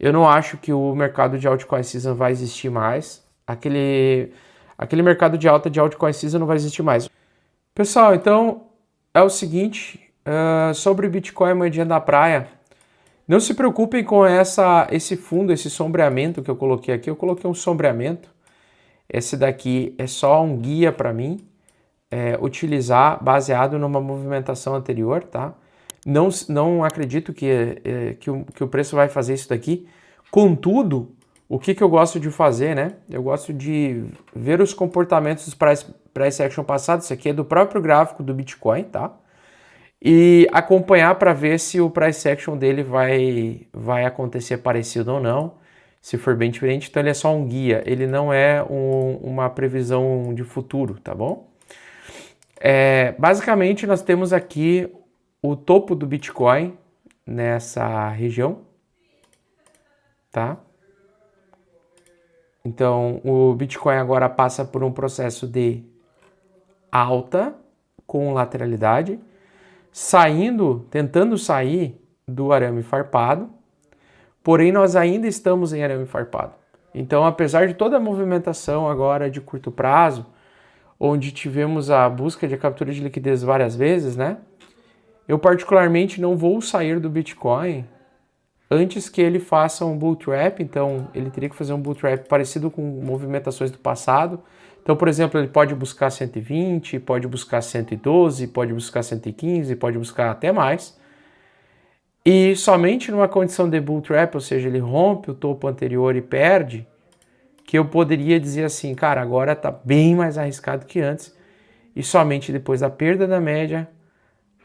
Eu não acho que o mercado de altcoin season vai existir mais. Aquele mercado de alta de altcoin season não vai existir mais. Pessoal, então é o seguinte, sobre o Bitcoin moedinha da praia, não se preocupem com esse fundo, esse sombreamento que eu coloquei aqui. Eu coloquei um sombreamento. Esse daqui é só um guia para mim utilizar baseado numa movimentação anterior, tá? Não acredito que o preço vai fazer isso daqui. Contudo, o que eu gosto de fazer, né? Eu gosto de ver os comportamentos dos price action passados. Isso aqui é do próprio gráfico do Bitcoin, tá? E acompanhar para ver se o price action dele vai acontecer parecido ou não, se for bem diferente. Então ele é só um guia, ele não é uma previsão de futuro, tá bom? Basicamente nós temos aqui o topo do Bitcoin nessa região, tá? Então o Bitcoin agora passa por um processo de alta com lateralidade, tentando sair do arame farpado, porém nós ainda estamos em arame farpado. Então, apesar de toda a movimentação agora de curto prazo, onde tivemos a busca de captura de liquidez várias vezes, né? Eu particularmente não vou sair do Bitcoin antes que ele faça um bull trap. Então ele teria que fazer um bull trap parecido com movimentações do passado. Então, por exemplo, ele pode buscar 120, pode buscar 112, pode buscar 115, pode buscar até mais. E somente numa condição de bull trap, ou seja, ele rompe o topo anterior e perde, que eu poderia dizer assim, cara, agora está bem mais arriscado que antes. E somente depois da perda da média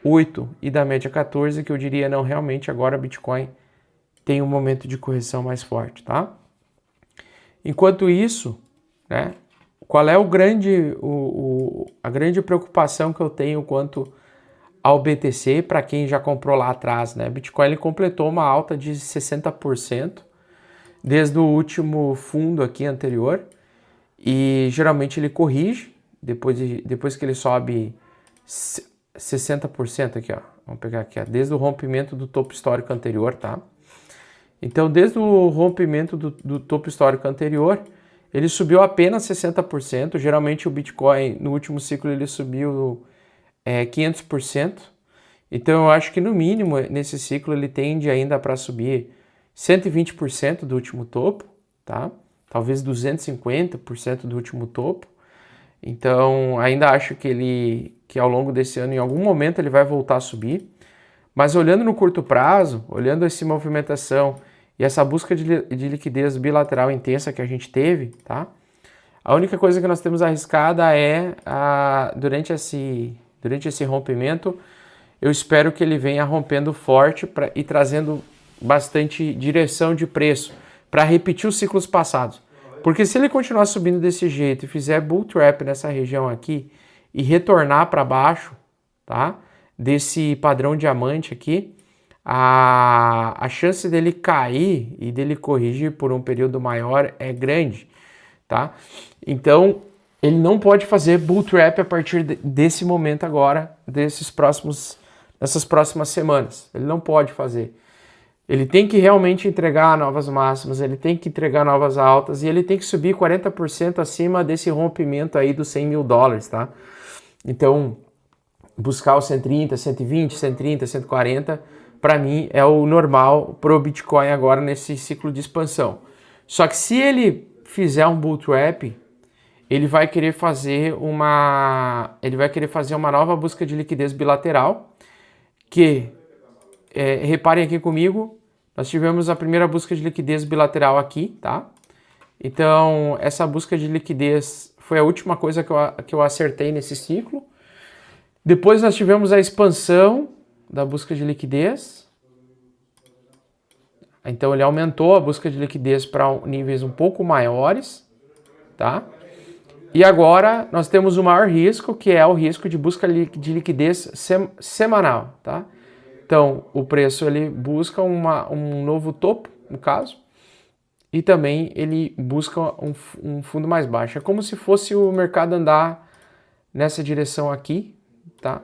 8 e da média 14, que eu diria, não, realmente agora Bitcoin tem um momento de correção mais forte, tá? Enquanto isso, né, qual é a grande preocupação que eu tenho quanto ao BTC, para quem já comprou lá atrás, né? Bitcoin ele completou uma alta de 60% desde o último fundo aqui anterior, e geralmente ele corrige depois que ele sobe 60% aqui, ó. Vamos pegar aqui, ó, desde o rompimento do topo histórico anterior, tá? Então, desde o rompimento do topo histórico anterior, ele subiu apenas 60%. Geralmente o Bitcoin, no último ciclo, ele subiu 500%. Então, eu acho que no mínimo, nesse ciclo, ele tende ainda para subir 120% do último topo, tá? Talvez 250% do último topo. Então, ainda acho que ao longo desse ano, em algum momento, ele vai voltar a subir. Mas olhando no curto prazo, olhando essa movimentação e essa busca de liquidez bilateral intensa que a gente teve, tá? A única coisa que nós temos arriscada é, durante esse rompimento, eu espero que ele venha rompendo forte e trazendo bastante direção de preço para repetir os ciclos passados. Porque se ele continuar subindo desse jeito e fizer bull trap nessa região aqui e retornar para baixo, tá? Desse padrão diamante aqui, a chance dele cair e dele corrigir por um período maior é grande, tá? Então, ele não pode fazer bull trap a partir desse momento agora, dessas próximas semanas. Ele não pode fazer. Ele tem que realmente entregar novas máximas, ele tem que entregar novas altas e ele tem que subir 40% acima desse rompimento aí dos 100 mil dólares, tá? Então, buscar os 130, 120, 130, 140, para mim é o normal para o Bitcoin agora nesse ciclo de expansão. Só que se ele fizer um bull trap, ele vai querer fazer uma nova busca de liquidez bilateral, que reparem aqui comigo, nós tivemos a primeira busca de liquidez bilateral aqui, tá? Então, essa busca de liquidez foi a última coisa que eu acertei nesse ciclo. Depois nós tivemos a expansão da busca de liquidez. Então, ele aumentou a busca de liquidez para níveis um pouco maiores, tá? E agora nós temos o maior risco, que é o risco de busca de liquidez semanal, tá? Então, o preço ele busca um novo topo, no caso, e também ele busca um fundo mais baixo. É como se fosse o mercado andar nessa direção aqui, tá?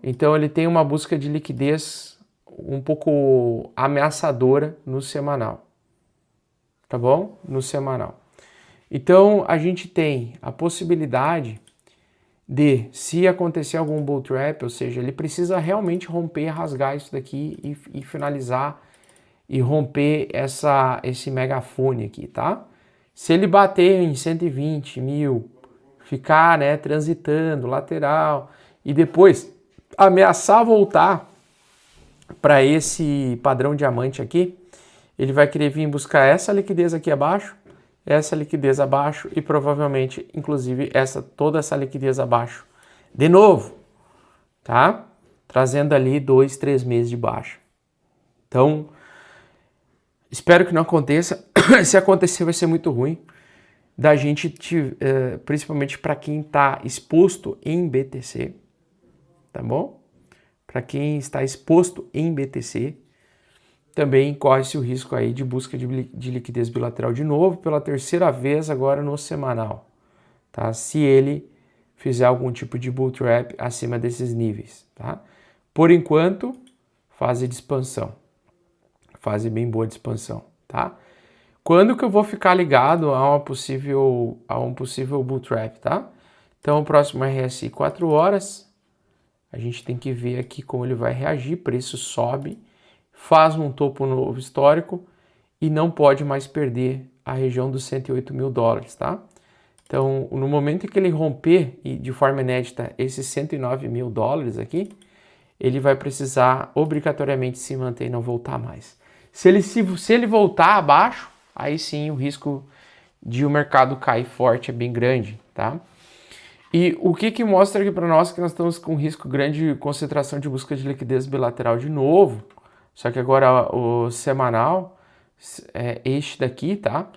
Então, ele tem uma busca de liquidez um pouco ameaçadora no semanal, tá bom? No semanal. Então, a gente tem a possibilidade de, se acontecer algum bull trap, ou seja, ele precisa realmente romper, rasgar isso daqui e finalizar e romper esse megafone aqui, tá? Se ele bater em 120 mil, ficar, né, transitando, lateral, e depois ameaçar voltar para esse padrão diamante aqui, ele vai querer vir buscar essa liquidez aqui abaixo, essa liquidez abaixo e provavelmente, inclusive, toda essa liquidez abaixo de novo, tá? Trazendo ali 2, 3 meses de baixa. Então, espero que não aconteça. Se acontecer, vai ser muito ruim da gente, principalmente para quem está exposto em BTC, tá bom? Para quem está exposto em BTC, também corre-se o risco aí de busca de liquidez bilateral de novo, pela terceira vez agora no semanal, tá? Se ele fizer algum tipo de bull trap acima desses níveis, tá? Por enquanto, fase de expansão, fase bem boa de expansão, tá? Quando que eu vou ficar ligado a um possível bull trap, tá? Então, o próximo RSI 4 horas, a gente tem que ver aqui como ele vai reagir, preço sobe, faz um topo novo histórico e não pode mais perder a região dos 108 mil dólares, tá? Então, no momento em que ele romper, e de forma inédita, esses 109 mil dólares aqui, ele vai precisar obrigatoriamente se manter e não voltar mais. Se ele voltar abaixo, aí sim o risco de o mercado cair forte é bem grande, tá? E o que mostra aqui para nós que nós estamos com risco grande de concentração de busca de liquidez bilateral de novo, só que agora o semanal é este daqui, tá?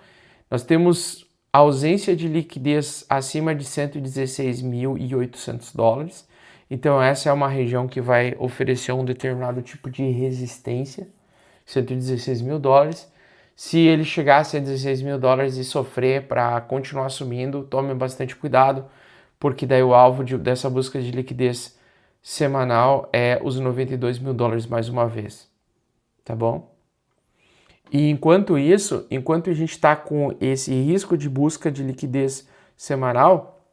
Nós temos ausência de liquidez acima de 116.800 dólares, então essa é uma região que vai oferecer um determinado tipo de resistência, 116 mil dólares. Se ele chegar a 116 mil dólares e sofrer para continuar subindo, tome bastante cuidado, porque daí o alvo dessa busca de liquidez semanal é os 92 mil dólares mais uma vez, tá bom? E enquanto isso, enquanto a gente está com esse risco de busca de liquidez semanal,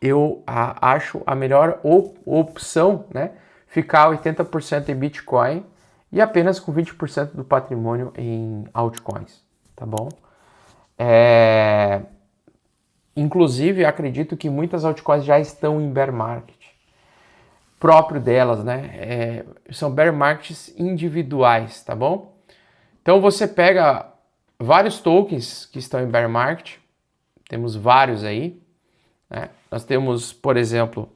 eu acho a melhor opção, né, ficar 80% em Bitcoin e apenas com 20% do patrimônio em altcoins, tá bom? Inclusive, acredito que muitas altcoins já estão em bear market próprio delas, né? São bear markets individuais, tá bom? Então você pega vários tokens que estão em bear market, temos vários aí, né? Nós temos, por exemplo,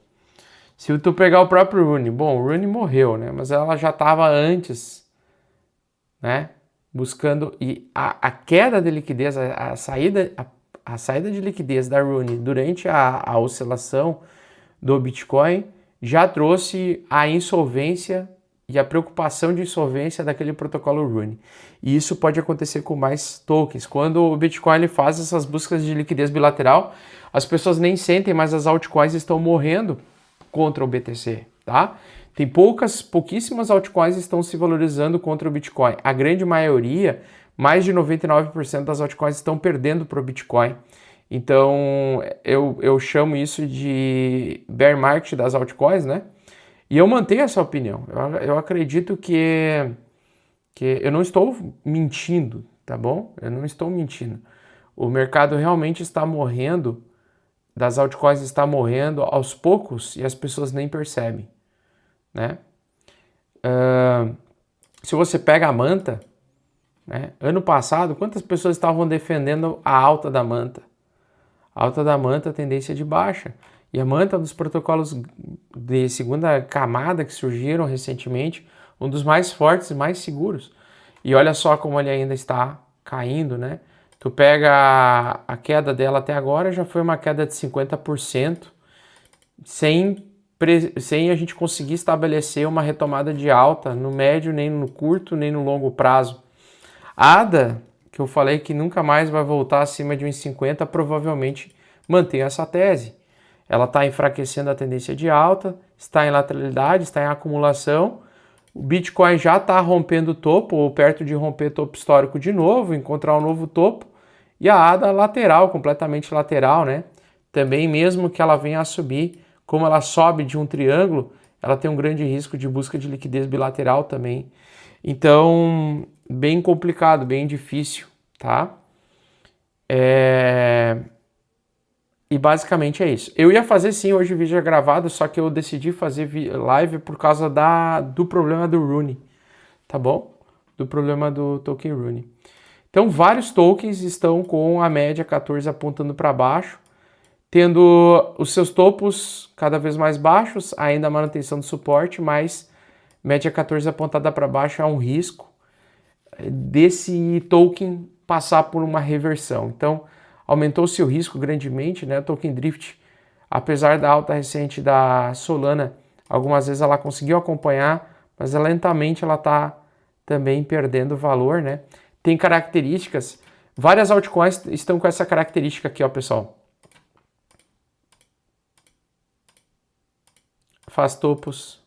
se tu pegar o próprio Rune, bom, o Rune morreu, né? Mas ela já estava antes, né? Buscando, e a queda de liquidez, a saída de liquidez da Rune durante a oscilação do Bitcoin já trouxe a insolvência e a preocupação de insolvência daquele protocolo Rune. E isso pode acontecer com mais tokens. Quando o Bitcoin ele faz essas buscas de liquidez bilateral, as pessoas nem sentem, mas as altcoins estão morrendo contra o BTC, tá? Tem pouquíssimas altcoins estão se valorizando contra o Bitcoin. A grande maioria, mais de 99% das altcoins estão perdendo para o Bitcoin. Então, eu chamo isso de bear market das altcoins, né? E eu mantenho essa opinião. Eu acredito que eu não estou mentindo, tá bom? Eu não estou mentindo. O mercado realmente está morrendo, das altcoins está morrendo aos poucos e as pessoas nem percebem, né? Se você pega a Manta, né? Ano passado, quantas pessoas estavam defendendo a alta da Manta? A alta da Manta, tendência de baixa. E a Manta é um dos protocolos de segunda camada que surgiram recentemente, um dos mais fortes e mais seguros. E olha só como ele ainda está caindo, né? Tu pega a queda dela até agora, já foi uma queda de 50%, sem a gente conseguir estabelecer uma retomada de alta no médio, nem no curto, nem no longo prazo. A ADA, que eu falei que nunca mais vai voltar acima de 1,50, provavelmente mantém essa tese. Ela está enfraquecendo a tendência de alta, está em lateralidade, está em acumulação. O Bitcoin já está rompendo o topo, ou perto de romper topo histórico de novo, encontrar um novo topo. E a ADA lateral, completamente lateral, né? Também mesmo que ela venha a subir, como ela sobe de um triângulo, ela tem um grande risco de busca de liquidez bilateral também. Então, bem complicado, bem difícil, tá? E basicamente é isso. Eu ia fazer sim hoje vídeo gravado, só que eu decidi fazer live por causa do problema do Rooney, tá bom? Do problema do token Rooney. Então, vários tokens estão com a média 14 apontando para baixo, tendo os seus topos cada vez mais baixos, ainda a manutenção do suporte, mas média 14 apontada para baixo é um risco desse token passar por uma reversão. Então, aumentou-se o risco grandemente, né? O token Drift, apesar da alta recente da Solana, algumas vezes ela conseguiu acompanhar, mas lentamente ela está também perdendo valor, né? Tem características, várias altcoins estão com essa característica aqui, ó, pessoal. Faz topos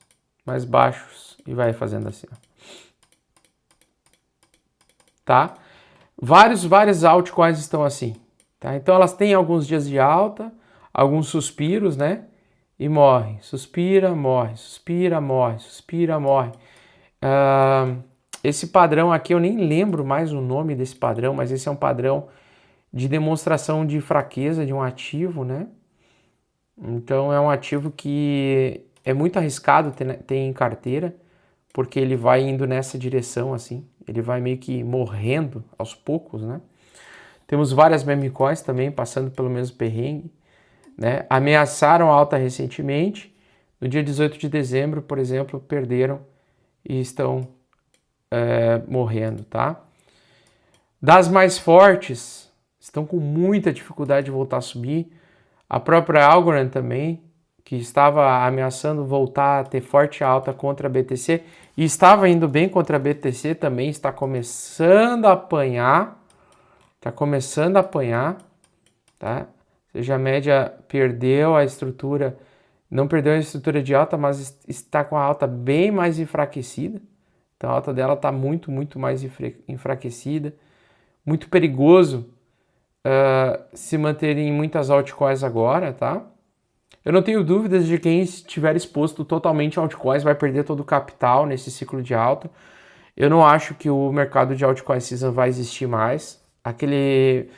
mais baixos e vai fazendo assim, ó. Tá? Várias altcoins estão assim, tá? Então elas têm alguns dias de alta, alguns suspiros, né? E morre, suspira, morre, suspira, morre, suspira, morre. Esse padrão aqui, eu nem lembro mais o nome desse padrão, mas esse é um padrão de demonstração de fraqueza de um ativo, né? Então é um ativo que é muito arriscado ter em carteira, porque ele vai indo nessa direção assim, ele vai meio que morrendo aos poucos, né? Temos várias meme coins também passando pelo mesmo perrengue, né? Ameaçaram a alta recentemente, no dia 18 de dezembro, por exemplo, perderam e estão morrendo, tá? Das mais fortes, estão com muita dificuldade de voltar a subir. A própria Algorand também, que estava ameaçando voltar a ter forte alta contra a BTC e estava indo bem contra a BTC, também está começando a apanhar. Está começando a apanhar, tá? Ou seja, a média perdeu a estrutura, não perdeu a estrutura de alta, mas está com a alta bem mais enfraquecida. Então a alta dela está muito mais enfraquecida. Muito perigoso se manter em muitas altcoins agora, tá? Eu não tenho dúvidas de que quem estiver exposto totalmente a altcoins vai perder todo o capital nesse ciclo de alta. Eu não acho que o mercado de altcoin season vai existir mais. Aquele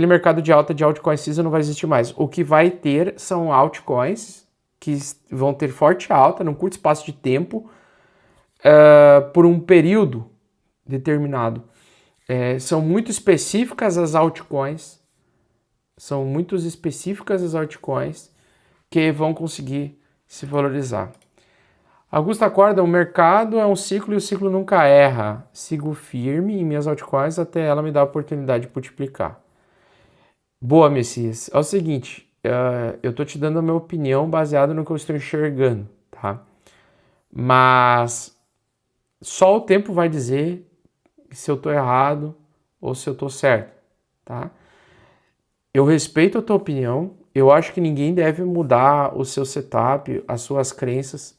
mercado de alta de altcoin season não vai existir mais. O que vai ter são altcoins que vão ter forte alta num curto espaço de tempo por um período determinado. São muito específicas as altcoins. São muito específicas as altcoins que vão conseguir se valorizar. Augusto acorda, o mercado é um ciclo e o ciclo nunca erra. Sigo firme em minhas altcoins até ela me dar a oportunidade de multiplicar. Boa, Messias. É o seguinte, eu tô te dando a minha opinião baseada no que eu estou enxergando, tá? Mas só o tempo vai dizer se eu tô errado ou se eu tô certo, tá? Eu respeito a tua opinião, eu acho que ninguém deve mudar o seu setup, as suas crenças.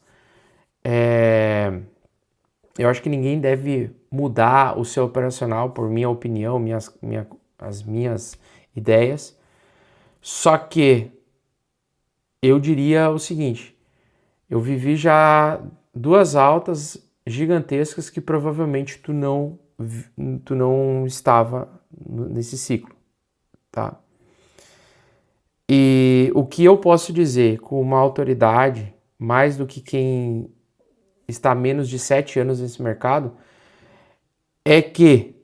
Eu acho que ninguém deve mudar o seu operacional por minha opinião, as minhas ideias. Só que eu diria o seguinte, eu vivi já duas altas gigantescas que provavelmente tu não estava nesse ciclo, tá? E o que eu posso dizer com uma autoridade, mais do que quem está há menos de 7 anos nesse mercado, é que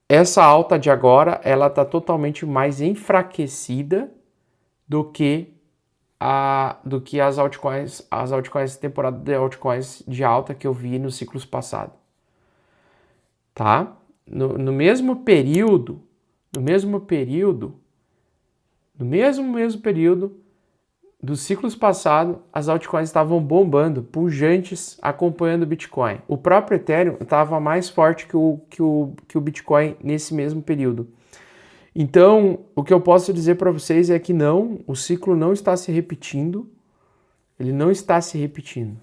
essa alta de agora, ela está totalmente mais enfraquecida do que as altcoins, temporada de altcoins de alta que eu vi nos ciclos passados, tá? No mesmo período dos ciclos passados, as altcoins estavam bombando, pujantes, acompanhando o Bitcoin. O próprio Ethereum estava mais forte que o Bitcoin nesse mesmo período. Então, o que eu posso dizer para vocês é que não, o ciclo não está se repetindo, ele não está se repetindo.